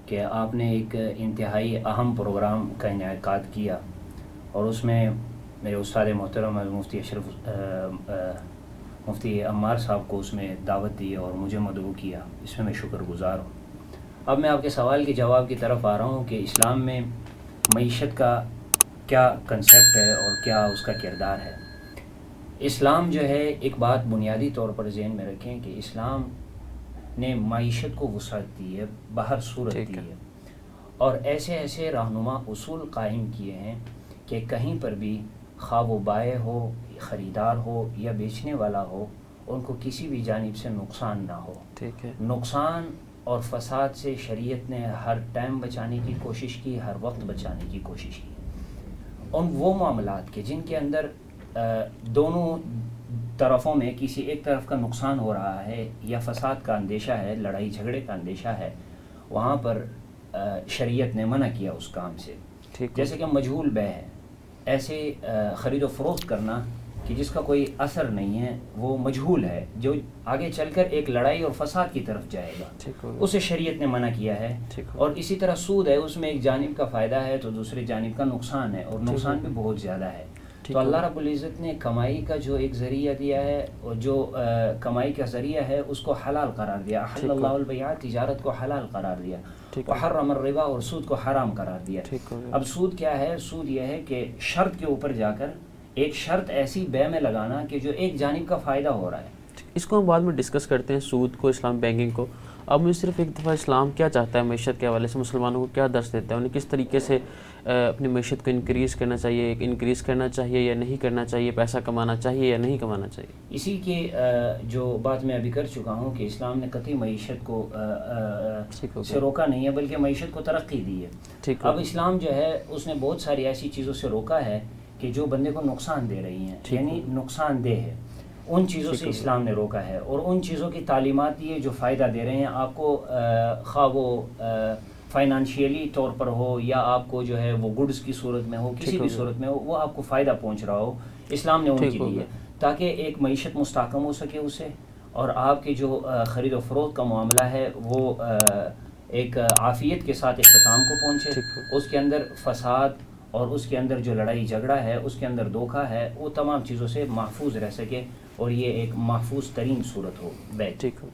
کہ آپ نے ایک انتہائی اہم پروگرام کا انعقاد کیا اور اس میں میرے استاد محترم مفتی عمار صاحب کو اس میں دعوت دی اور مجھے مدعو کیا. اس میں شکر گزار ہوں. اب میں آپ کے سوال کے جواب کی طرف آ رہا ہوں کہ اسلام میں معیشت کا کیا کنسیپٹ ہے اور کیا اس کا کردار ہے. اسلام جو ہے، ایک بات بنیادی طور پر ذہن میں رکھیں کہ اسلام نے معیشت کو وسعت دی ہے، بہر صورت دی ہے، اور ایسے رہنما اصول قائم کیے ہیں کہ کہیں پر بھی خواہ وہ بائع ہو، خریدار ہو یا بیچنے والا ہو، ان کو کسی بھی جانب سے نقصان نہ ہو. نقصان اور فساد سے شریعت نے ہر ٹائم بچانے کی کوشش کی، ہر وقت بچانے کی کوشش کی. ان وہ معاملات کے جن کے اندر دونوں طرفوں میں کسی ایک طرف کا نقصان ہو رہا ہے یا فساد کا اندیشہ ہے، لڑائی جھگڑے کا اندیشہ ہے، وہاں پر شریعت نے منع کیا اس کام سے. جیسے کہ مجہول بیع ہے، ایسے خرید و فروخت کرنا کہ جس کا کوئی اثر نہیں ہے، وہ مجہول ہے، جو آگے چل کر ایک لڑائی اور فساد کی طرف جائے گا، اسے شریعت نے منع کیا ہے. اور اسی طرح سود ہے، اس میں ایک جانب کا فائدہ ہے تو دوسرے جانب کا نقصان ہے، اور نقصان بھی بہت زیادہ ہے. تو اللہ رب العزت نے کمائی کا جو ایک ذریعہ دیا ہے، اور جو کمائی کا ذریعہ ہے اس کو حلال قرار دیا. احل اللہ البیع، تجارت کو حلال قرار دیا، وحرم الربا، اور سود کو حرام قرار دیا. اب سود کیا ہے؟ سود یہ ہے کہ شرط کے اوپر جا کر ایک شرط ایسی بیع میں لگانا کہ جو ایک جانب کا فائدہ ہو رہا ہے. اس کو ہم بعد میں ڈسکس کرتے ہیں، سود کو، اسلام بینکنگ کو. اب مجھے صرف ایک دفعہ اسلام کیا چاہتا ہے معیشت کے حوالے سے، مسلمانوں کو کیا درس دیتا ہے، انہیں کس طریقے سے اپنی معیشت کو انکریز کرنا چاہیے یا نہیں کرنا چاہیے، پیسہ کمانا چاہیے یا نہیں کمانا چاہیے. اسی کے جو بات میں ابھی کر چکا ہوں کہ اسلام نے قطعی معیشت کو سے روکا نہیں ہے، بلکہ معیشت کو ترقی دی ہے. اب اسلام جو ہے اس نے بہت ساری ایسی چیزوں سے روکا ہے کہ جو بندے کو نقصان دے رہی ہیں، یعنی نقصان دہ ہے. ان چیزوں سے اسلام نے روکا ہے، اور ان چیزوں کی تعلیمات یہ جو فائدہ دے رہے ہیں آپ کو، خواہ وہ فائنانشیلی طور پر ہو یا آپ کو جو ہے وہ گڈز کی صورت میں ہو، کسی بھی صورت میں ہو، وہ آپ کو فائدہ پہنچ رہا ہو، اسلام نے ان کی دی ہے تاکہ ایک معیشت مستحکم ہو سکے اسے، اور آپ کے جو خرید و فروخت کا معاملہ ہے وہ ایک عافیت کے ساتھ اختتام کو پہنچے. اس کے اندر فساد اور اس کے اندر جو لڑائی جھگڑا ہے، اس کے اندر دھوکہ ہے، وہ تمام چیزوں سے محفوظ رہ سکے، اور یہ ایک محفوظ ترین صورت ہو. ٹھیک ہو.